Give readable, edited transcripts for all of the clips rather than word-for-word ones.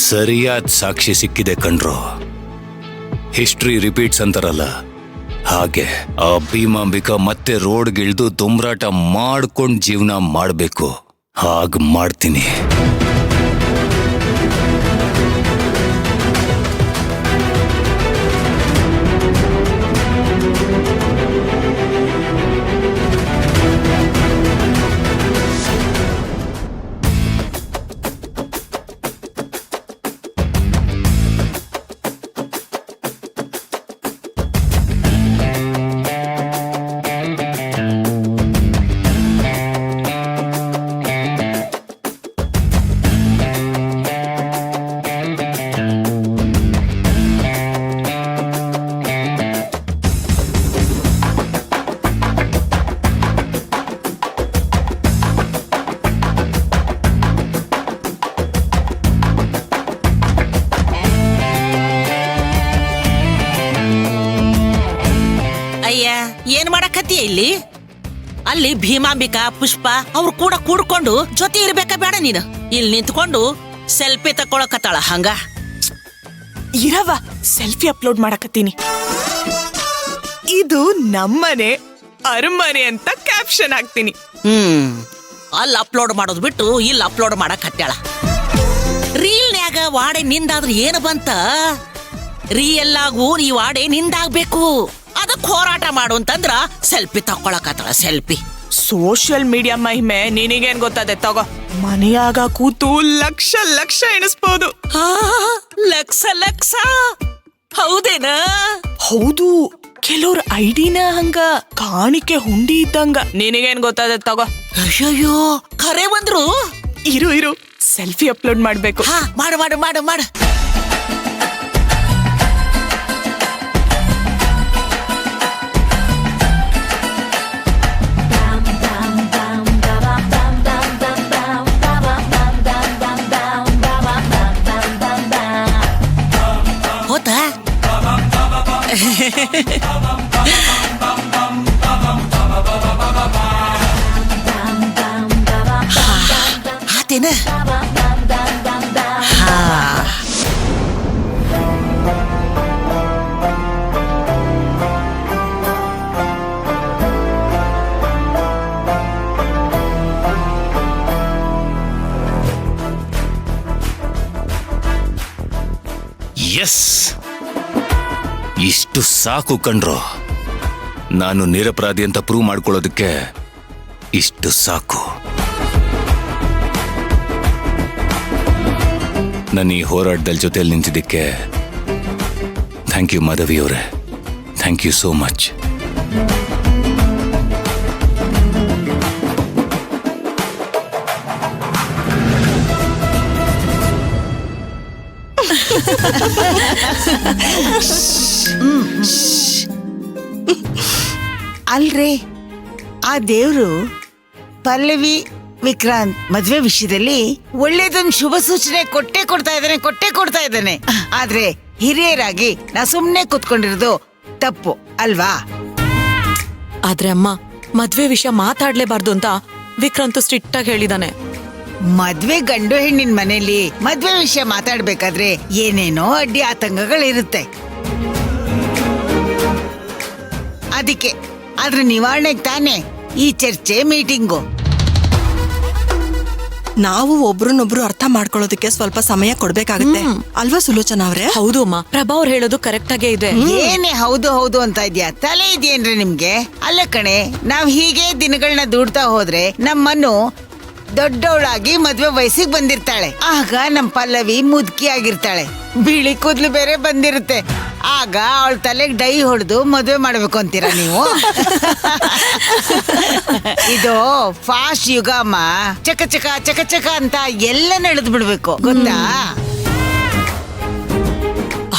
ಸರಿಯಾದ ಸಾಕ್ಷಿ ಸಿಕ್ಕಿದೆ ಕಣ್ರೋ. History repeats ಅಂತಾರಲ್ಲ, ಹಾಗೆ ಆ ಭೀಮಾಂಬಿಕಾ ಮತ್ತೆ ರೋಡ್ಗಿಳ್ದು ದುಮ್ರಾಟ ಮಾಡ್ಕೊಂಡ್ ಜೀವನ ಮಾಡ್ಬೇಕು. ಹಾಗ್ ಮಾಡ್ತೀನಿ. ಏನ್ ಮಾಡಕತ್ತೀಯ ಇಲ್ಲಿ? ಅಲ್ಲಿ ಭೀಮಾಂಬಿಕಾ ಪುಷ್ಪ ಅವ್ರು ಕೂಡ ಕೂಡ್ಕೊಂಡು ಜೊತೆ ಇರ್ಬೇಕಾ ಬೇಡ? ನೀನು ಇಲ್ಲಿ ನಿಂತ್ಕೊಂಡು ಸೆಲ್ಫಿ ತಕೊಳಕತ್ತಾಳ ಹಂಗ. ಇರವ ಸೆಲ್ಫಿ ಅಪ್ಲೋಡ್ ಮಾಡಕತ್ತೀನಿ. ಇದು ನಮ್ಮನೆ ಅರಮನೆ ಅಂತ ಕ್ಯಾಪ್ಷನ್ ಹಾಕ್ತೀನಿ. ಅಲ್ಲಿ ಅಪ್ಲೋಡ್ ಮಾಡೋದು ಬಿಟ್ಟು ಇಲ್ಲಿ ಅಪ್ಲೋಡ್ ಮಾಡಕತ್ತಾಳ. ರೀಲ್ನ್ಯಾಗ ವಾಡೆ ನಿಂದಾದ್ರೆ ಏನು ಬಂತ? ರೀಲ್ ಆಗು ನೀ ವಾಡೆ ನಿಂದಾಗ್ಬೇಕು. ಅದಕ್ಕೆ ಹೋರಾಟ ಮಾಡು ಅಂತಂದ್ರ ಸೆಲ್ಫಿ ತಕೊಳಕತ್ತಾಳ. ಸೆಲ್ಫಿ ಸೋಷಿಯಲ್ ಮೀಡಿಯಾ ಮಹಿಮೆ ನಿನಗೇನ್ ಗೊತ್ತದೆ? ತಗೋ, ಮನೆಯಾಗ ಕೂತು ಲಕ್ಷ ಲಕ್ಷ ಎಣಿಸ್ಬೋದು. ಲಕ್ಷ ಲಕ್ಷ ಹೌದೇನ? ಹೌದು, ಕೆಲವ್ರ ಐಡಿನ ಹಂಗ ಕಾಣಿಕೆ ಹುಂಡಿ ಇದ್ದಂಗ. ನಿನಗೇನ್ ಗೊತ್ತದೆ? ತಗೋ. ಅಯ್ಯಯ್ಯೋ, ಖರೆ ಬಂದ್ರು. ಇರು ಇರು, ಸೆಲ್ಫಿ ಅಪ್ಲೋಡ್ ಮಾಡ್ಬೇಕು. ಮಾಡು ಮಾಡು ಮಾಡು ಮಾಡು. ಹೋತಾ ಆತೇನ? ಎಸ್, ಇಷ್ಟು ಸಾಕು ಕಣ್ರೋ. ನಾನು ನಿರಪರಾಧಿ ಅಂತ ಪ್ರೂವ್ ಮಾಡ್ಕೊಳ್ಳೋದಕ್ಕೆ ಇಷ್ಟು ಸಾಕು. ನನ್ನ ಈ ಹೋರಾಟದಲ್ಲಿ ಜೊತೆಯಲ್ಲಿ ನಿಂತಿದ್ದಕ್ಕೆ ಥ್ಯಾಂಕ್ ಯು ಮಾಧವಿ ಅವರೇ. Thank you so much. Alright, ಆ ದೇವ್ರು ಪಲ್ಲವಿ ವಿಕ್ರಾಂತ್ ಮದ್ವೆ ವಿಷಯದಲ್ಲಿ ಒಳ್ಳೇದೊಂದು ಶುಭ ಸೂಚನೆ ಕೊಟ್ಟೇ ಕೊಡ್ತಾ ಇದ್ದಾನೆ. ಆದ್ರೆ ಹಿರಿಯರಾಗಿ ನಾ ಸುಮ್ನೆ ಕೂತ್ಕೊಂಡಿರೋದು ತಪ್ಪು ಅಲ್ವಾ? ಆದ್ರೆ ಅಮ್ಮ, ಮದ್ವೆ ವಿಷಯ ಮಾತಾಡ್ಲೇಬಾರ್ದು ಅಂತ ವಿಕ್ರಾಂತ್ ಸ್ಟ್ರಿಕ್ಟ್ ಆಗಿ ಹೇಳಿದಾನೆ. ಮದ್ವೆ ಗಂಡು ಹೆಣ್ಣಿನ ಮನೇಲಿ ಮದ್ವೆ ವಿಷಯ ಮಾತಾಡ್ಬೇಕಾದ್ರೆ ಏನೇನೋ ಅಡ್ಡಿ ಆತಂಕಗಳಿರುತ್ತೆ. ಅದಕ್ಕೆ ಅದ್ರ ನಿವಾರಣೆಗೆ ತಾನೇ ಈ ಚರ್ಚೆ, ಮೀಟಿಂಗು. ನಾವು ಒಬ್ರನ್ನೊಬ್ರು ಅರ್ಥ ಮಾಡ್ಕೊಳ್ಳೋದಕ್ಕೆ ಸ್ವಲ್ಪ ಸಮಯ ಕೊಡ್ಬೇಕಾಗತ್ತೆ ಅಲ್ವಾ ಸುಲೋಚನಾ ಅವ್ರೆ? ಹೌದು ಅಮ್ಮ, ಪ್ರಭಾ ಅವ್ರು ಹೇಳೋದು ಕರೆಕ್ಟ್ ಆಗೇ ಇದೆ. ಏನೇ ಹೌದು ಹೌದು ಅಂತ ಇದ್ಯಾ? ತಲೆ ಇದೆಯೇನ್ರಿ ನಿಮ್ಗೆ? ಅಲ್ಲ ಕಣೆ, ನಾವ್ ಹೀಗೆ ದಿನಗಳನ್ನ ದೂಡ್ತಾ ಹೋದ್ರೆ ನಮ್ಮನ್ನು ದೊಡ್ಡವಳಾಗಿ ಮದ್ವೆ ವಯಸ್ಸಿಗೆ ಬಂದಿರ್ತಾಳೆ. ಆಗ ನಮ್ ಪಲ್ಲವಿ ಮುದುಕಿ ಆಗಿರ್ತಾಳೆ, ಬಿಳಿ ಕೂದ್ಲು ಬೇರೆ ಬಂದಿರುತ್ತೆ. ಆಗ ಅವಳ ತಲೆಗೆ ಡೈ ಹೊಡೆದು ಮದ್ವೆ ಮಾಡ್ಬೇಕು ಅಂತೀರಾ ನೀವು? ಇದು ಫಾಸ್ಟ್ ಯುಗ ಅಮ್ಮ. ಚಕ ಚಕ ಚಕ ಚಕ ಅಂತ ಎಲ್ಲ ನಡೆದು ಬಿಡ್ಬೇಕು, ಗೊತ್ತಾ?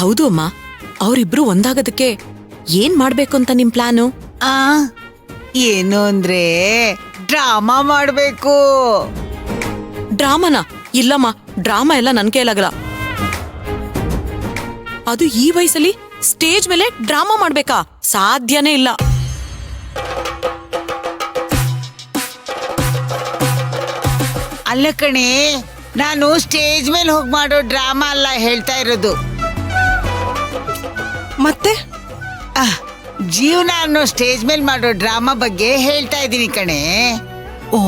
ಹೌದು ಅಮ್ಮ, ಅವರಿಬ್ರು ಒಂದಾಗೋದಕ್ಕೆ ಏನ್ ಮಾಡ್ಬೇಕು ಅಂತ ನಿಮ್ ಪ್ಲಾನು? ಏನು ಅಂದ್ರೆ ಡ್ರಾಮಾ ಮಾಡ್ಬೇಕು. ಡ್ರಾಮಾನ? ಇಲ್ಲಮ್ಮ, ಡ್ರಾಮಾ ಎಲ್ಲ ನನ್ ಕೈಲಾಗಲ್ಲ. ಅದು ಈ ವಯಸ್ಸಲ್ಲಿ ಸ್ಟೇಜ್ ಮೇಲೆ ಡ್ರಾಮಾ ಮಾಡ್ಬೇಕಾ? ಸಾಧ್ಯನೇ ಇಲ್ಲ. ಅಲ್ಲ ಕಣೆ, ನಾನು ಸ್ಟೇಜ್ ಮೇಲೆ ಹೋಗಿ ಮಾಡೋ ಡ್ರಾಮಾ ಅಲ್ಲ ಹೇಳ್ತಾ ಇರೋದು. ಮತ್ತೆ ಜೀವನ ಅನ್ನೋ ಸ್ಟೇಜ್ ಮೇಲೆ ಮಾಡೋ ಡ್ರಾಮಾ ಬಗ್ಗೆ ಹೇಳ್ತಾ ಇದ್ದೀನಿ ಕಣೆ. ಓ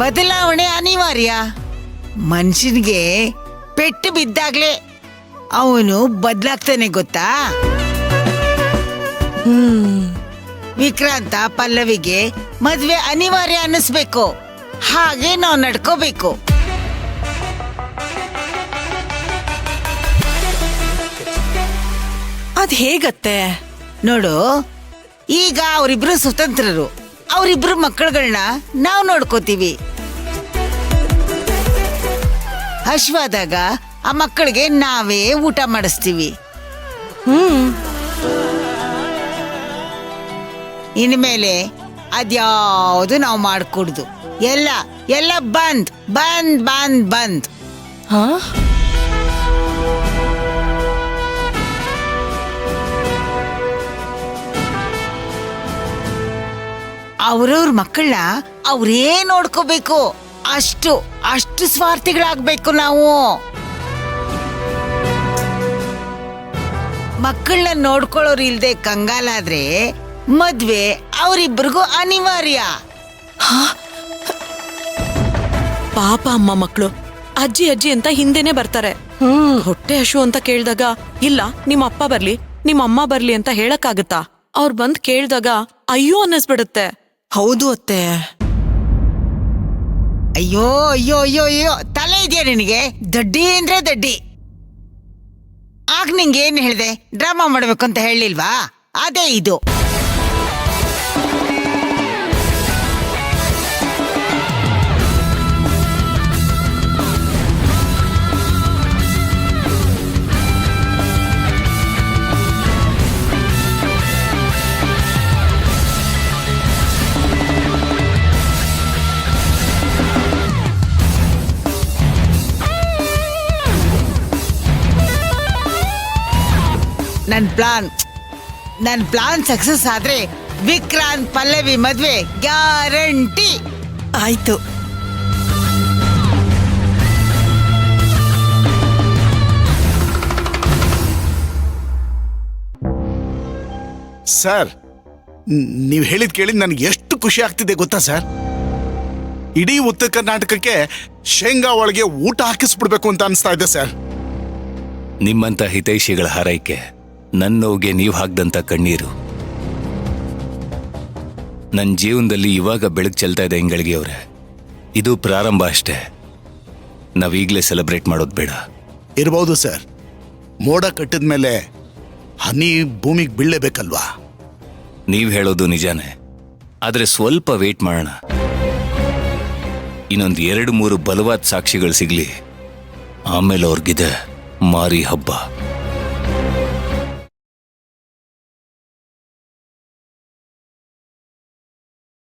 ಬದಲಾವಣೆ ಅನಿವಾರ್ಯ. ಮನುಷ್ಯನಿಗೆ ಪೆಟ್ಟು ಬಿದ್ದಾಗ್ಲೇ ಅವನು ಬದಲಾಗ್ತಾನೆ ಗೊತ್ತಾ. ವಿಕ್ರಾಂತ ಪಲ್ಲವಿಗೆ ಮದ್ವೆ ಅನಿವಾರ್ಯ ಅನ್ನಿಸ್ಬೇಕು, ಹಾಗೆ ನಾವು ನಡ್ಕೋಬೇಕು. ಅದ್ ಹೇಗತ್ತೆ? ನೋಡು, ಈಗ ಅವರಿಬ್ರು ಸ್ವತಂತ್ರರು, ಅವರಿಬ್ರು ಮಕ್ಕಳುಗಳನ್ನ ನಾವು ನೋಡ್ಕೋತೀವಿ. ಹಶ್ವಾದಾಗ ಆ ಮಕ್ಕಳಿಗೆ ನಾವೇ ಊಟ ಮಾಡಿಸ್ತೀವಿ. ಇನ್ಮೇಲೆ ಅದ್ಯಾವುದು ನಾವು ಮಾಡ್ಕೊಡ್ದು. ಎಲ್ಲ ಎಲ್ಲ ಬಂದ್ ಬಂದ್ ಬಂದ್ ಬಂದ್. ಹಾ ಅವ್ರವ್ರ ಮಕ್ಕಳನ್ನ ಅವ್ರೇ ನೋಡ್ಕೋಬೇಕು. ಅಷ್ಟು ಅಷ್ಟು ಸ್ವಾರ್ಥಿಗಳಾಗ್ಬೇಕು ನಾವು. ಮಕ್ಕಳನ್ನ ನೋಡ್ಕೊಳ್ಳೋರು ಇಲ್ದೆ ಕಂಗಾಲಾದ್ರೆ ಮದ್ವೆ ಅವರಿಬ್ಬರಿಗೂ ಅನಿವಾರ್ಯ. ಪಾಪ ಅಮ್ಮ ಮಕ್ಕಳು ಅಜ್ಜಿ ಅಜ್ಜಿ ಅಂತ ಹಿಂದೆನೆ ಬರ್ತಾರೆ. ಹೊಟ್ಟೆ ಹಶು ಅಂತ ಕೇಳ್ದಾಗ ಇಲ್ಲ ನಿಮ್ಮ ಅಪ್ಪ ಬರ್ಲಿ ನಿಮ್ಮ ಅಮ್ಮ ಬರ್ಲಿ ಅಂತ ಹೇಳಕ್ಕಾಗತ್ತಾ? ಅವ್ರ್ ಬಂದ್ ಕೇಳ್ದಾಗ ಅಯ್ಯೋ ಅನ್ನಿಸ್ಬಿಡುತ್ತೆ. ಹೌದು ಅತ್ತೆ. ಅಯ್ಯೋ ಅಯ್ಯೋ ಅಯ್ಯೋ ಅಯ್ಯೋ, ತಲೆ ಇದೆಯಾ ನಿನಗೆ? ದಡ್ಡಿ ಅಂದ್ರೆ ದಡ್ಡಿ. ಆಗ ನಿಂಗೆ ಏನ್ ಹೇಳ್ದೆ? ಡ್ರಾಮಾ ಮಾಡ್ಬೇಕು ಅಂತ ಹೇಳಿಲ್ವಾ? ಅದೇ ಇದು. ನನ್ ಪ್ಲಾನ್ ಸಕ್ಸಸ್ ಆದ್ರೆ ವಿಕ್ರಾಂತ್ ಪಲ್ಲವಿ ಮದ್ವೆ ಗ್ಯಾರಂಟಿ. ಆಯ್ತು. ಸರ್, ನೀವು ಹೇಳಿದ್ ಕೇಳಿ ನನಗೆ ಎಷ್ಟು ಖುಷಿ ಆಗ್ತಿದೆ ಗೊತ್ತಾ ಸರ್? ಇಡೀ ಉತ್ತರ ಕರ್ನಾಟಕಕ್ಕೆ ಶೇಂಗಾ ಒಳಗೆ ಊಟ ಹಾಕಿಸ್ಬಿಡ್ಬೇಕು ಅಂತ ಅನಿಸ್ತಾ ಇದೆ ಸರ್. ನಿಮ್ಮಂತ ಹಿತೈಷಿಗಳ ಹಾರೈಕೆ ನನ್ನ ನೋವಿಗೆ ನೀವು ಹಾಕ್ದಂತ ಕಣ್ಣೀರು. ನನ್ನ ಜೀವನದಲ್ಲಿ ಇವಾಗ ಬೆಳಕು ಚೆಲ್ತಾ ಇದೆ ಇಂಗಳಿಗೆ ಅವರೇ. ಇದು ಪ್ರಾರಂಭ ಅಷ್ಟೇ. ನಾವೀಗಲೇ ಸೆಲೆಬ್ರೇಟ್ ಮಾಡೋದು ಬೇಡ. ಇರ್ಬೋದು ಸರ್, ಮೋಡ ಕಟ್ಟಿದ ಮೇಲೆ ಹನಿ ಭೂಮಿಗೆ ಬೀಳಲೇಬೇಕಲ್ವಾ? ನೀವು ಹೇಳೋದು ನಿಜಾನೇ, ಆದರೆ ಸ್ವಲ್ಪ ವೇಟ್ ಮಾಡೋಣ. ಇನ್ನೊಂದು 2-3 ಬಲವಾದ ಸಾಕ್ಷಿಗಳು ಸಿಗ್ಲಿ, ಆಮೇಲೆ ಅವ್ರಿಗಿದೆ ಮಾರಿ ಹಬ್ಬ.